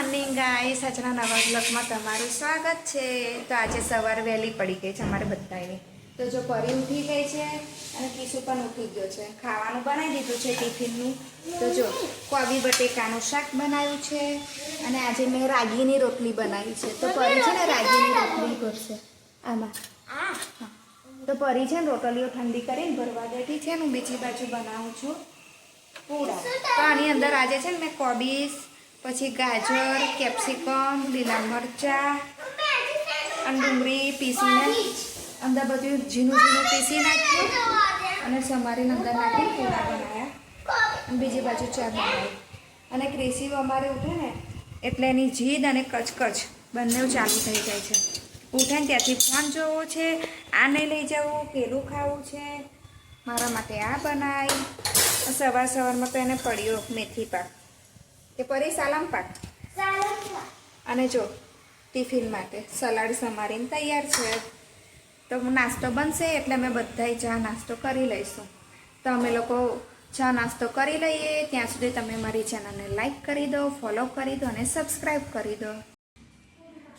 Morning guys, આજના નવા બ્લોગમાં તમારું સ્વાગત છે। તો આજે સવાર વહેલી પડી ગઈ છે અમારે બધાની। તો જો પરી ઉઠી ગઈ છે અને કિશુ પણ ઉઠી ગયો છે। ખાવાનું બનાવી દીધું છે ટિફિનનું। તો જો કોબી બટેકાનું શાક બનાવ્યું છે અને આજે મેં રાગીની રોટલી બનાવી છે। તો પરી છે ને રાગીની રોટલી કરશે આમાં। તો પરી છે ને રોટલીઓ ઠંડી કરીને ભરવા બેઠી છે। હું બીજી બાજુ બનાવું છું પૂરા। તો આની અંદર આજે છે ને મેં કોબીસ, પછી ગાજર, કેપ્સિકમ, લીલા મરચાં અને ડુંગળી પીસીને અંદર બધું ઝીણું ઝીણું પીસી નાખ્યું અને સમારીને અંદર નાખીને પૂરા બનાવ્યા અને બીજી બાજુ ચા બનાવી। અને ક્રિશી અમારે ઉઠે ને એટલે એની જીદ અને કચકચ બંને ચાલુ થઈ જાય છે। ઉઠે ને ત્યાંથી ફોન જોવો છે, આ નહીં લઈ જવું, પેલું ખાવું છે, મારા માટે આ બનાવી। સવાર સવારમાં તો એને પડ્યો મેથી પાક કે પરી સાલમ પાક અને જો ટિફિન માટે સલાડ સમારીને તૈયાર છે। તો નાસ્તો બનશે એટલે અમે બધાય ચા નાસ્તો કરી લઈશું। તો અમે લોકો ચા નાસ્તો કરી લઈએ ત્યાં સુધી તમે મારી ચેનલને લાઈક કરી દો, ફોલો કરી દો અને સબસ્ક્રાઈબ કરી દો।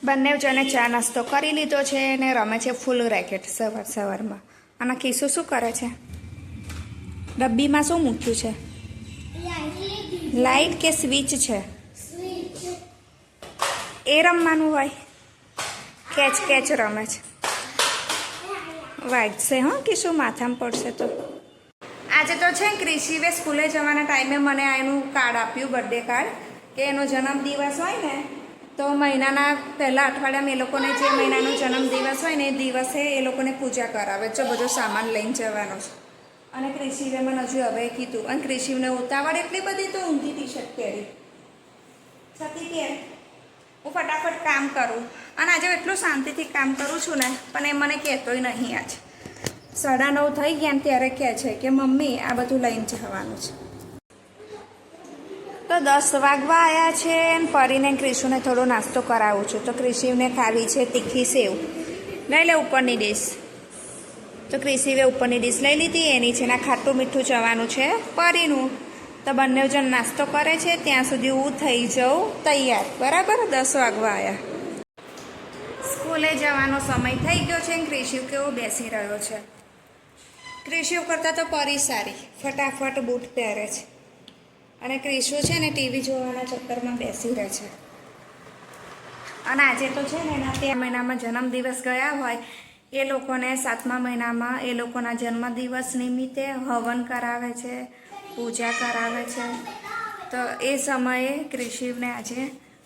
બંને જણે ચા નાસ્તો કરી લીધો છે અને રમે છે ફૂલ રેકેટ સવાર સવારમાં। અને કિશુ શું કરે છે? ડબ્બીમાં શું મૂક્યું છે? લાઈટ કે સ્વિચ છે? એ રમવાનું હોય? કેચ કેચ રમે છે। વાગશે હં કે શું માથામાં પડશે તો? આજે તો છે ક્રિશીવે સ્કૂલે જવાના ટાઈમે મને એનું કાર્ડ આપ્યું, બર્થડે કાર્ડ, કે એનો જન્મદિવસ હોય ને તો મહિનાના પહેલાં અઠવાડિયામાં એ લોકોને જે મહિનાનો જન્મદિવસ હોય ને એ દિવસે એ લોકોને પૂજા કરાવે। જો બધો સામાન લઈને જવાનો છે। અને ક્રિશીવે મને હજુ હવે કીધું અને ક્રિશીવને ઉતાવળ એટલી બધી તો ઊંધી ટી શર્ટ પહેરી છતી કે હું ફટાફટ કામ કરું અને આજે એટલું શાંતિથી કામ કરું છું ને પણ એ મને કહેતોય નહીં। આજ 9:30 થઈ ગયા ને ત્યારે કહે છે કે મમ્મી આ બધું લઈને જવાનું છે। તો 10 વાગવા આવ્યા છે અને પરીને ક્રિશુને થોડો નાસ્તો કરાવું છું। તો ક્રિશીવને ખાવી છે તીખી સેવ, લઈ લે ઉપરની ડીશ। તો ક્રિશીવે ઉપરની ડીશ લઈ લીધી, એની છે ને ખાટું મીઠું જવાનું છે પરીનું। તો બંને જણ નાસ્તો કરે છે ત્યાં સુધી હું થઈ જાઉં તૈયાર। બરાબર 10 વાગવા આવ્યા, સ્કૂલે જવાનો સમય થઈ ગયો છે અને ક્રિશિવ કેવો બેસી રહ્યો છે। ક્રિશિવ કરતાં તો પરી સારી, ફટાફટ બૂટ પહેરે છે અને ક્રિશુ છે ને ટીવી જોવાના ચક્કરમાં બેસી રહે છે। અને આજે તો છે ને એના તે મહિનામાં જન્મદિવસ ગયા હોય એ લોકોને 7મા મહિનામાં એ લોકોના જન્મદિવસ નિમિત્તે હવન કરાવે છે, પૂજા કરાવે છે। તો એ સમયે ક્રિશિવને આજે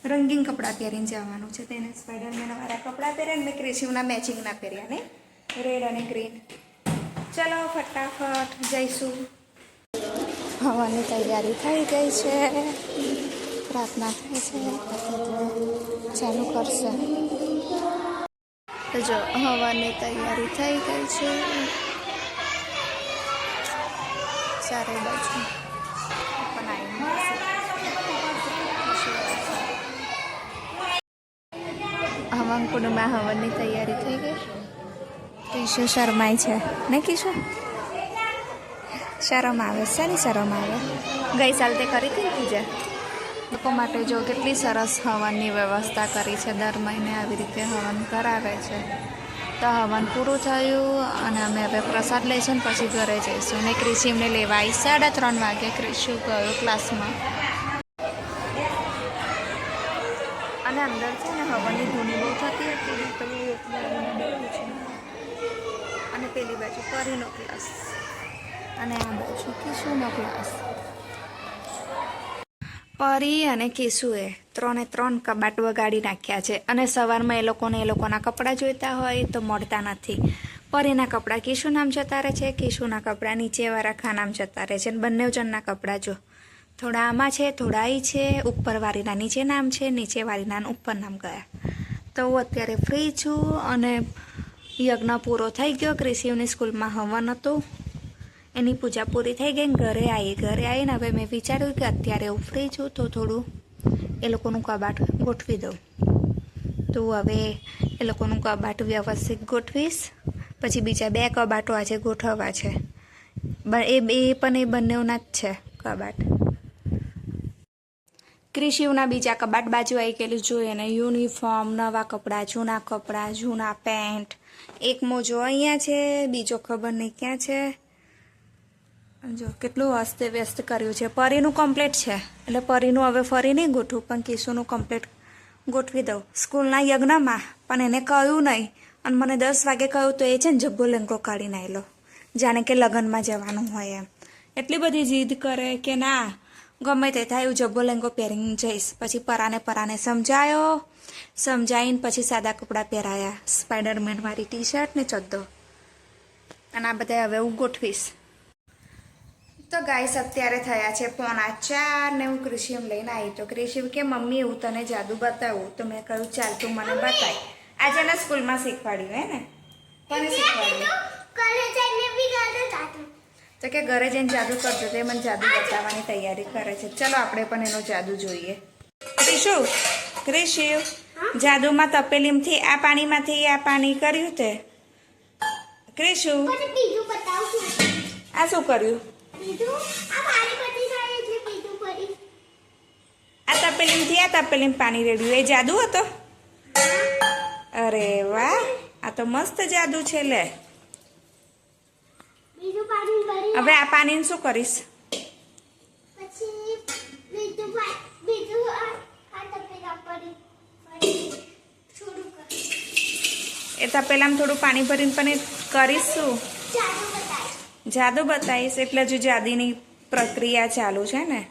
રંગીન કપડાં પહેરીને જવાનું છે। તેને સ્પાઈડરમેનવાળા કપડાં પહેર્યા મેં ક્રિશિવના મેચિંગના પહેર્યા ને, રેડ અને ગ્રીન। ચલો ફટાફટ જઈશું। હવાની તૈયારી થઈ ગઈ છે, પ્રાર્થના થાય છે, ચાલુ કરશે। તો જો હવાની તૈયારી થઈ ગઈ છે ચારે બાજુ હવન કુંડમાં હવનની તૈયારી થઈ ગઈ। કિશુ શરમાય છે ને? કિશુ શરમ આવે છે ને? શરમ આવે? ગઈ સાલ તે કરી હતી પૂજા લોકો માટે। જો કેટલી સરસ હવનની વ્યવસ્થા કરી છે, દર મહિને આવી રીતે હવન કરાવે છે। તો હવન પૂરું થયું અને અમે હવે પ્રસાદ લઈશું ને પછી ઘરે જઈશું। અને ક્રિશિવને લેવા આવી 3:30 વાગે ક્રિશુ ગયો ક્લાસમાં। અને અંદર છે ને હવનની ધૂની બહુ થતી હતી તો અને પેલી બાજુ પરીનો ક્લાસ અને આ બાજુ કિશુનો ક્લાસ। પરી અને કિશુએ 3 કબાટ વગાડી નાખ્યા છે અને સવારમાં એ લોકોના કપડાં જોઈતા હોય તો મળતા નથી। પરીના કપડાં કિશુ નામ જતા રહે છે, કિશુના કપડાં નીચેવાળા ખાનામાં જતા રહે છે। બંને જણના કપડાં જો થોડા આમાં છે, થોડા અહીં છે, ઉપરવાળીના નીચે નામ છે, નીચેવાળીના ઉપર નામ ગયા। તો હું અત્યારે ફ્રી છું અને યજ્ઞ પૂરો થઈ ગયો। ક્રિશિવની સ્કૂલમાં હવન હતું, એની પૂજા પૂરી થઈ ગઈ। ઘરે આવીને હવે મેં વિચાર્યું કે અત્યારે હું ફ્રી છું તો થોડું એ લોકોનું કબાટ ગોઠવી દઉં। તો હવે એ લોકોનું કબાટ વ્યવસ્થિત ગોઠવીશ। પછી બીજા 2 કબાટો આજે ગોઠવવા છે, એ બંનેના જ છે કબાટ। ક્રિશિવના બીજા કબાટ બાજુ આવી ગયેલું જોઈએ ને યુનિફોર્મ, નવા કપડાં, જૂના પેન્ટ, એક મોજો અહીંયા છે, બીજો ખબર નહીં ક્યાં છે. જો કેટલું અસ્ત વ્યસ્ત કર્યું છે. પરીનું કમ્પ્લીટ છે એટલે પરીનું હવે ફરી નહીં ગોઠવું, પણ કિશુનું કમ્પ્લીટ ગોઠવી દઉં. સ્કૂલના યજ્ઞમાં પણ એને કહ્યું નહીં અને મને 10 વાગે કહ્યું તો એ છે ને જબ્બો લેંગો કાઢીને આવેલો, જાણે કે લગ્નમાં જવાનું હોય એમ. એટલી બધી જીદ કરે કે ના ગમે તે થાય હું જબ્બો લેંગો પહેરીને જઈશ. પછી પરાને સમજાવીને પછી સાદા કપડાં પહેરાયા, સ્પાઈડરમેનવાળી ટી-શર્ટ ને ચદ્દો, અને આ બધા હવે હું ગોઠવીશ. તો ગાઈસ અત્યારે થયા છે 3:45 ને હું ક્રિશિવ લઈને આવી. તો ક્રિશિવ કે મમ્મી એવું તને જાદુ બતાવું. તો મેં કહ્યું ચાલ તું મને બતાય. આજે ને સ્કૂલમાં શીખવાડ્યું હે ને? કોને શીખવાડ્યું? તો કે ઘરે જઈને જાદુ કરજો. તો એ મને જાદુ બતાવવાની તૈયારી કરે છે. ચલો આપણે પણ એનો જાદુ જોઈએ. ક્રિશિવ જાદુમાં તપેલીમાંથી આ પાણીમાંથી આ પાણી કર્યું તે ક્રિશિવ આ શું કર્યું? આ તપેલીમાંથી આ તપેલીમાં પાણી રેડ્યું એ જાદુ હતો? અરે વાહ, આ તો મસ્ત જાદુ છે. લે હવે આ પાણીને શું કરીશ? એ તપેલામાં થોડું પાણી ભરીને પણ કરીશ શું? જાદુ બતાવીશ. એટલે જો જાદુની પ્રક્રિયા ચાલુ છે ને.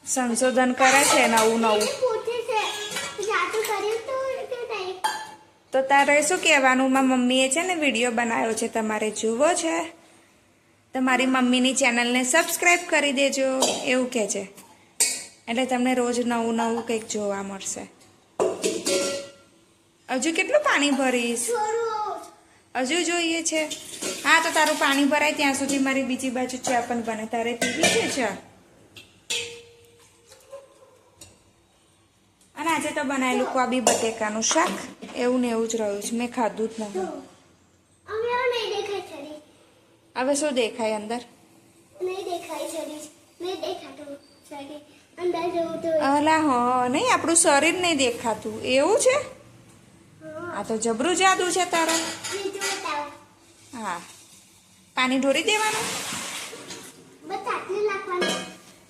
સંશોધન કરે છે નવું. તો તારે શું કહેવાનું? મારી મમ્મીએ છે ને વિડીયો બનાવ્યો છે, તમારે જુઓ છે? તમારી મમ્મીની ચેનલને સબસ્ક્રાઈબ કરી દેજો એવું કહે છે. એટલે તમને રોજ નવું કંઈક જોવા મળશે. હજુ કેટલું પાણી ભરીશ? હજુ જોઈએ છે? હા તો તારું પાણી ભરાય ત્યાં સુધી મારી બીજી બાજુ ચા પણ બને. તારે પીવી છે ચા? અને આજે તો બનાવેલું કોબી બટેકાનું શાક. એવું ને એવું જ રહ્યું છે, મેં ખાધું જ નહીં. હવે શું દેખાય અંદર? અલા હા, નહીં આપણું શરીર નહીં દેખાતું એવું છે? આ તો જબરું જાદુ છે તારા. હા, પાણી ઢોરી દેવાનું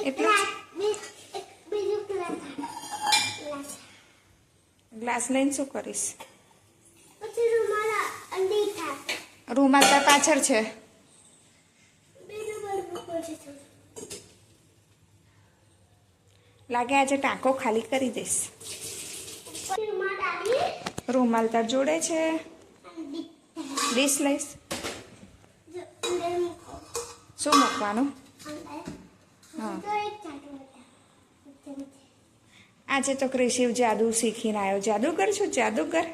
એટલું ગ્લાસ લઈને શું કરીશ? રૂમાલ તાર પાછળ છે. લાગે આજે ટાંકો ખાલી કરી દઈશ. રૂમાલ તાર જોડે છે. ડીશ લઈશ. શું મૂકવાનું? હા, આજે તો ક્રિશિવ જાદુ શીખીને આવ્યો. જાદુગર છું, જાદુગર.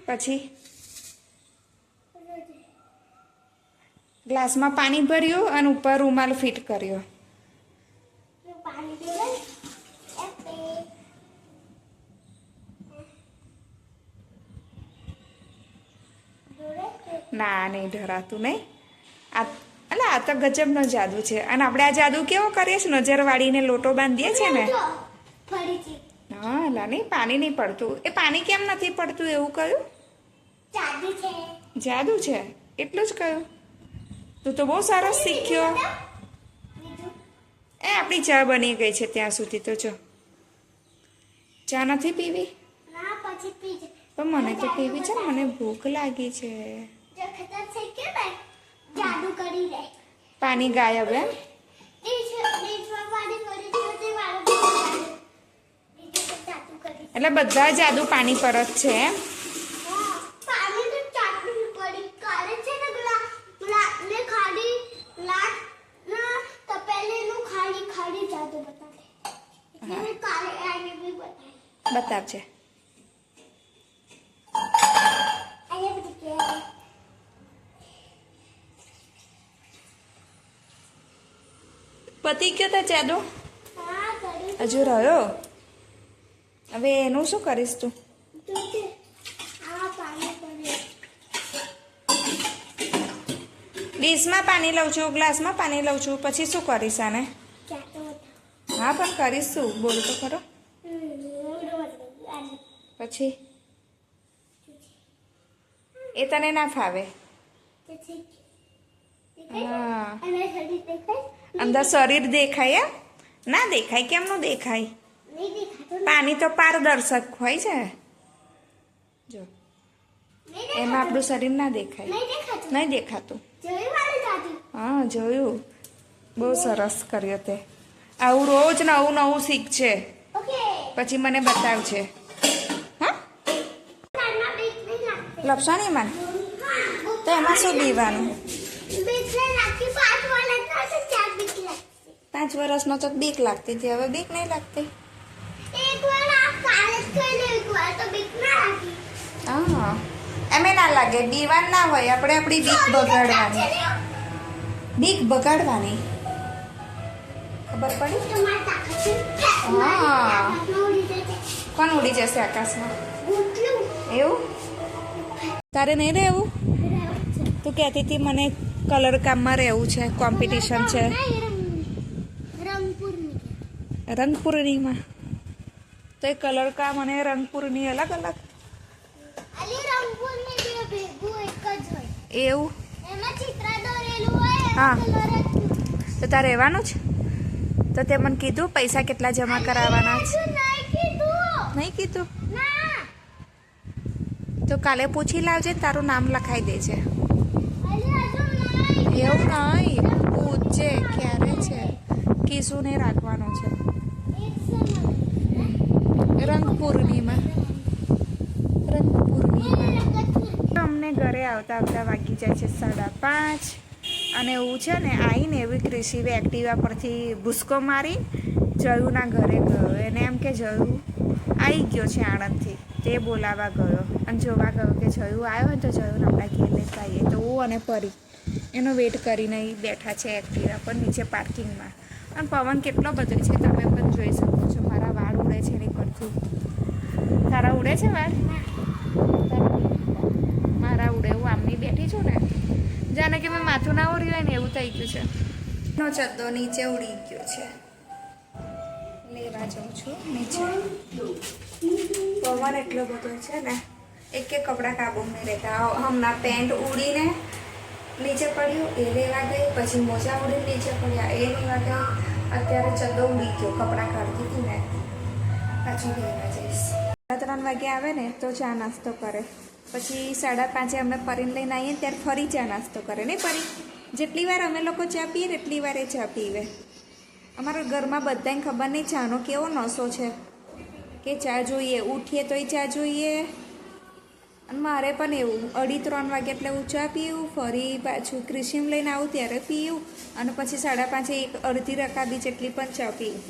પછી ગ્લાસમાં પાણી ભર્યું અને ઉપર રૂમાલ ફિટ કર્યો. ના નહીં ધરાતું નહીં. આ તો ગજબનો જાદુ છે. અને આપણે આ જાદુ કેવો કરીએ છીએ? નજર વાળીને લોટો બાંધીએ છીએ ને. હા લા, નહીં પાણી નહીં પડતું. એ પાણી કેમ નથી પડતું એવું કહ્યું? જાદુ છે એટલું જ કહ્યું. તું તો બહુ સરસ શીખ્યો. એ આપણી ચા બની ગઈ છે ત્યાં સુધી. તો જો ચા નથી પીવી? પણ મને તો પીવી છે, મને ભૂખ લાગી છે. પાણી ગાયબ એમ? એટલે બધા જાદુ પાણી પર જ છે એમ? બતાવજે. પતિ ગયો તો જાદુ? હજુ રહ્યો? હવે એનું શું કરીશ તું? ડીશમાં પાણી લઉં છું, ગ્લાસમાં પાણી લઉં છું, પછી શું કરીશ આને? હા પણ કરીશ શું? બોલ તો ખરો. પછી એ તને ના ફાવે. હા અંદર શરીર દેખાય? ના દેખાય. કેમનું દેખાય? પાણી તો પારદર્શક હોય છે. જો એમાં આપણું શરીર ના દેખાય. નહીં દેખાતું. હા જોયું. બહુ સરસ કર્યો તે. આવું રોજ નવું નવું શીખશે. પછી મને બતાવજે. હા લપસણી માં તો એમાં શું બીવાનું? 5 વર્ષનો તો બીક લાગતી હતી, હવે બીક નહીં લાગતી. હા એમ ના લાગે. બીવાન ના હોય. આપણે આપણી બીક બગાડવાની. બીક બગાડવાની. ખબર પડી? હા કોણ ઉડી જશે આકાશમાં? એવું તારે નહીં રહેવું? તું કહેતી હતી મને કલર કામમાં રહેવું છે, કોમ્પિટિશન છે. રંગપુરીમાં તો એ કલર કામ અને રંગપુરની અલગ અલગ? એવું? હા તો તારે રહેવાનું છે? તો તે મને કીધું પૈસા કેટલા જમા કરાવવાના છે? નહીં કીધું? તો કાલે પૂછી લાવજે, તારું નામ લખાઈ દેજે. એવું નહીં, પૂછજે ક્યારે છે. કિશુને રાખવાનું છે રંગપુરનીમાં. અમને ઘરે આવતા આવતા વાગી જાય છે 5:30. અને એવું છે ને આવીને એવી ક્રિશિવે એક્ટિવા પરથી ભૂસકો મારી જયુના ઘરે ગયો. એને એમ કે જયુ આવી ગયો છે આણંદથી, તે બોલાવા ગયો અને જોવા ગયો કે જયુ આવ્યો ને તો જયુને આપણા ઘેર લેતા આવીએ. તો હું અને પરી એનો વેટ કરીને બેઠા છે એક્ટિવા પર નીચે પાર્કિંગમાં. અને પવન કેટલો બધો છે તમે પણ જોઈ શકો છો. મારા વાળ ઉડે છે એની પરથી. તારા ઉડે છે વાળ? મારા ઉડે. હું આમની બેઠી છું ને જાણે કે મેં માથું ના ઉડ્યું હોય ને એવું થઈ ગયું છે. નો ચદ્દો નીચે ઉડી ગયો છે. લેવા જાઉં છું નીચે. પવન એટલો બધો છે ને એક કપડાં કાબુ નહીં રહેતા. હમણાં પેન્ટ ઉડીને નીચે પડ્યું એ લેવા ગઈ, પછી મોજા ઉડીને નીચે પડ્યા એ લેવા ગઈ. અત્યારે ચદ્દો ઉડી ગયો. કપડાં કાઢતી હતી ને પાછું લેવા જઈશ. 3 વાગે આવે ને તો ચા નાસ્તો કરે. પછી 5:30 અમે પરીને લઈને આવીએ ત્યારે ફરી ચા નાસ્તો કરે. નહીં પરી? જેટલી વાર અમે લોકો ચા પીએ ને એટલી વાર એ ચા પીવે. અમારા ઘરમાં બધાને ખબર નહીં ચાનો કેવો નશો છે કે ચા જોઈએ. ઉઠીએ તોય ચા જોઈએ. અને મારે પણ એવું 2:30 વાગે એટલે હું ચા પીવું, ફરી પાછું ક્રિશિમ લઈને આવું ત્યારે પીવું, અને પછી 5:30 એક અડધી રકાબી જેટલી પણ ચા પીવું.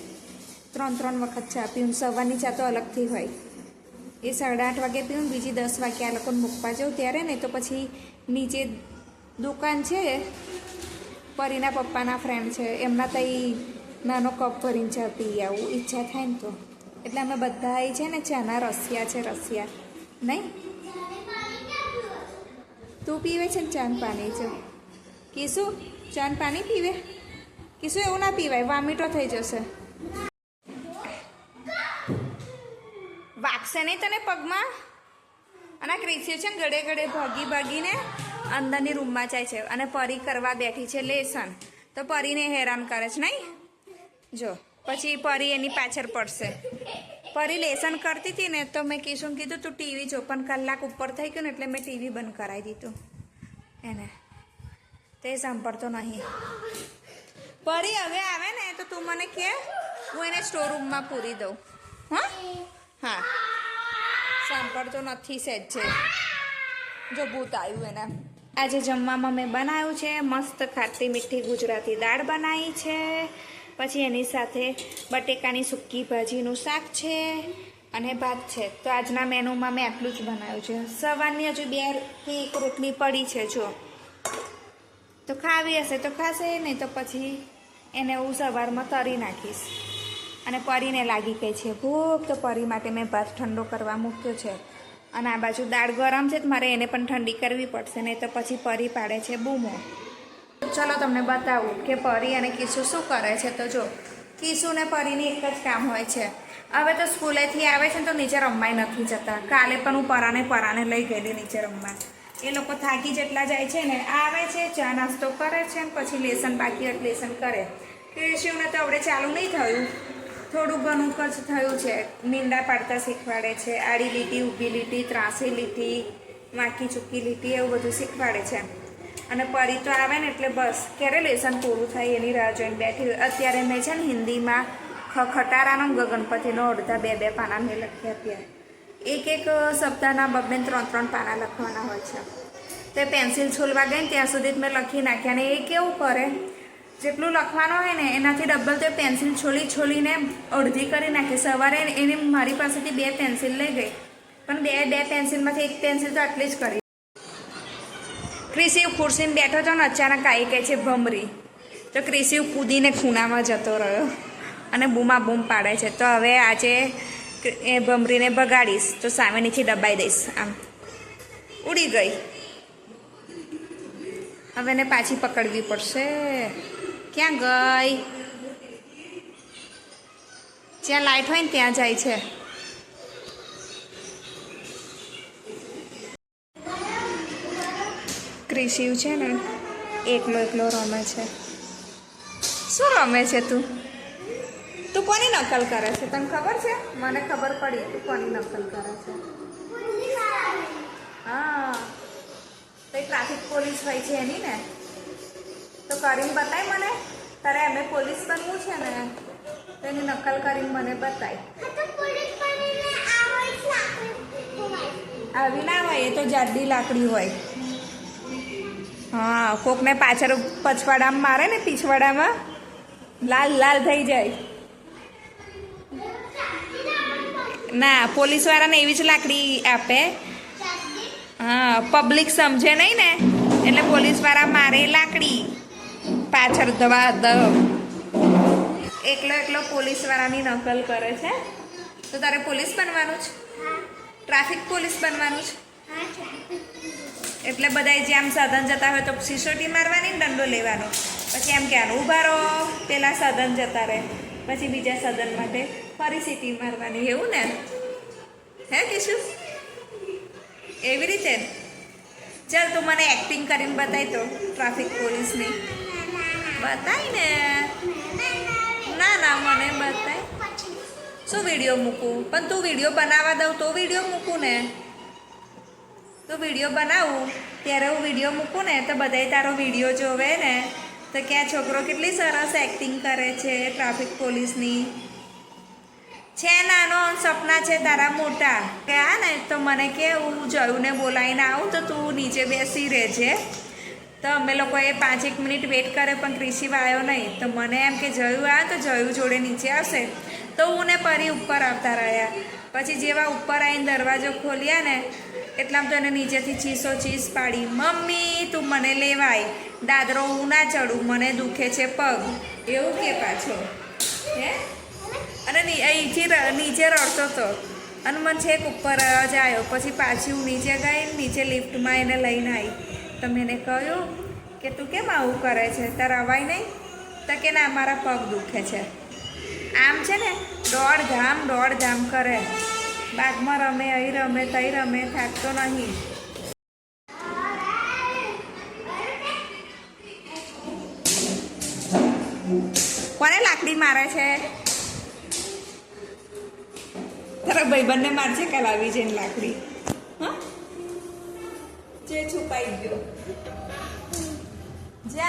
3 વખત ચા પીવું. સવારની ચા તો અલગથી હોય. એ 8:30 વાગે પીવું. બીજી 10 વાગે આ લોકોને મૂકવા જાઉં ત્યારે ને તો પછી નીચે દુકાન છે પરીના પપ્પાના ફ્રેન્ડ છે એમના તઈ નાનો કપ ભરીને ચા પી આવું ઈચ્છા થાય ને તો. એટલે અમે બધા છે ને ચાના રસિયા છે. રસિયા નહીં? તું પીવે છે ને ચાન પાણી છે? કીશું ચાન પાણી પીવે? કીશું એવું ના પીવાય, વામીટો થઈ જશે. વાગશે નહીં તને પગમાં? અને ક્રિશિવ છે ને ગળે ગળે ભાગીને અંદરની રૂમમાં જાય છે અને પરી કરવા બેઠી છે લેસન. તો પરીને હેરાન કરે છે નહીં? જો પછી પરી એની પાછળ પડશે. પરી લેસન કરતી હતી ને તો મેં કિશુને કીધું તું ટીવી જો, પણ કલાક ઉપર થઈ ગયું ને એટલે મેં ટીવી બંધ કરાવી દીધું એને. તે સાંભળતો નહીં. પરી હવે આવે ને તો તું મને કહે, હું એને સ્ટોર રૂમમાં પૂરી દઉં. હા સાંભળતો નથી સહેજ છે. જો ભૂત આવ્યું એના. આજે જમવામાં મેં બનાવ્યું છે મસ્ત ખાટી મીઠી ગુજરાતી દાળ બનાવી છે. પછી એની સાથે બટેકાની સૂકી ભાજીનું શાક છે અને ભાત છે. તો આજના મેનુમાં મેં આટલું જ બનાવ્યું છે. સવારની હજુ 2 કે 1 રોટલી પડી છે. જો તો ખાવી હશે તો ખાશે, નહીં તો પછી એને હું સવારમાં તરી નાખીશ. અને પરીને લાગી ગઈ છે ભૂખ, તો પરી માટે મેં ભાત ઠંડો કરવા મૂક્યો છે. અને આ બાજુ દાળ ગરમ છે તો મારે એને પણ ઠંડી કરવી પડશે, નહીં તો પછી પરી પાડે છે બૂમો. ચલો તમને બતાવું કે પરી અને કિશુ શું કરે છે. તો જો કિશુ ને પરીની એક જ કામ હોય છે. હવે તો સ્કૂલેથી આવે છે ને તો નીચે રમવાય નથી જતા. કાલે પણ હું પરાને લઈ ગયેલી નીચે રમવા. એ લોકો થાકી જેટલા જાય છે ને, આવે છે, ચા નાસ્તો કરે છે ને પછી લેસન બાકી હોય લેસન કરે. કિશુને તો હવે ચાલુ નહીં થયું, થોડું ઘણું જ થયું છે. મીંડા પાડતા શીખવાડે છે, આડી લીટી, ઊભી લીટી, ત્રાસી લીટી, વાંકી ચૂકી લીટી, એવું બધું શીખવાડે છે. અને પરી તો આવે ને એટલે બસ ક્યારે લેસન પૂરું થાય એની રાહ જોઈને બેઠી. અત્યારે મેં છે ને હિન્દીમાં ખટારાનો ગગનપતિનો અડધા 2 પાના મેં લખ્યા. ત્યાં એક સપ્તાહના 2-3 પાના લખવાના હોય છે. તે પેન્સિલ છોલવા ગઈ ને ત્યાં સુધી જ મેં લખી નાખ્યા. અને એ કેવું કરે, જેટલું લખવાનું હોય ને એનાથી ડબલ તે પેન્સિલ છોલીને અડધી કરી નાખે. સવારે એને મારી પાસેથી 2 પેન્સિલ લઈ ગઈ, પણ બે પેન્સિલમાંથી એક પેન્સિલ તો આટલી જ કરી. ક્રિશિવ ખુરશીને બેઠો હતો ને અચાનક આવી કહે છે ભમરી. તો ક્રિશિવ કૂદીને ખૂણામાં જતો રહ્યો અને બૂમ પાડે છે. તો હવે આજે એ ભમરીને બગાડીશ તો સામેનીથી દબાઈ દઈશ. આમ ઉડી ગઈ. હવે એને પાછી પકડવી પડશે. ક્યાં ગઈ? જ્યાં લાઇટ હોય ને ત્યાં જાય છે. ક્રિશિવ છે ને એકલો રમે છે. શું રમે છે તું? તું કોની નકલ કરે છે તને ખબર છે? મને ખબર પડી તું કોની નકલ કરે છે. હા, તો ટ્રાફિક પોલીસ હોય છે એની ને. તો કરીને બતાય મને. તારે એમ પોલીસ બનવું છે ને તો એની નકલ કરીને મને બતાય. આવી ના હોય, એ તો જાડી લાકડી હોય. હા, કોકને પાછળ પછવાડામાં મારે ને પીછવાડામાં લાલ થઈ જાય. ના, પોલીસવાળાને એવી જ લાકડી આપે. હા, પબ્લિક સમજે નહીં ને એટલે પોલીસવાળા મારે લાકડી પાછળ એકલો પોલીસવાળાની નકલ કરે છે. તો તારે પોલીસ બનવાનું છે? ટ્રાફિક પોલીસ બનવાનું છે? એટલે બધા જે આમ સાધન જતા હોય તો સિસોટી મારવાની, દંડો લેવાનો, પછી એમ કહેવાનું ઊભા રહો, પેલા સાધન જતા રહે, પછી બીજા સાધન માટે ફરી સીટી મારવાની. એવું ને હે કિશુ? એવી રીતે? ચાલ તું મને એક્ટિંગ કરીને બતાય તો ટ્રાફિક પોલીસની. બતાય ને. ના મને બતાય. શું વિડીયો મૂકું? પણ તું વિડીયો બનાવવા દઉં તો વિડીયો મૂકું ને. તો વિડીયો બનાવું ત્યારે હું વિડીયો મૂકું ને તો બધાય તારો વિડીયો જોવે ને તો કે આ છોકરો કેટલી સરસ એક્ટિંગ કરે છે ટ્રાફિક પોલીસની. છે નાનો સપના છે તારા મોટા કે આ ને તો મને કે હું જયુંને બોલાવીને આવું તો તું નીચે બેસી રહેજે. તો અમે લોકોએ 5-1 મિનિટ વેટ કરે પણ ક્રિશિવ આવ્યો નહીં. તો મને એમ કે જયું આવે તો જયું જોડે નીચે આવશે. તો હું ને પરી ઉપર આવતા રહ્યા. પછી જેવા ઉપર આવીને દરવાજો ખોલ્યા ને એટલામાં તો એને નીચેથી ચીસ પાડી. મમ્મી તું મને લેવાય, દાદરો હું ના ચડું, મને દુખે છે પગ, એવું કે પાછો. હે? અને અહીંથી નીચે રડતો હતો અને મને છેક ઉપર જ આવ્યો. પછી પાછી હું નીચે ગઈ, નીચે લિફ્ટમાં એને લઈને આવી. તો મેં એને કહ્યું કે તું કેમ આવું કરે છે, તારે અવાય નહીં? તો કે ના મારા પગ દુખે છે. આમ છે ને દોડ કરે. બાગમાં રમે, અહીં રમે, તઈ રમે, થાકતો નહીં. કોને લાકડી મારે છે? તારા ભાઈબંધને મારશે કાલ આવી જઈને લાકડી. હા, જે છુપાઈ ગયો.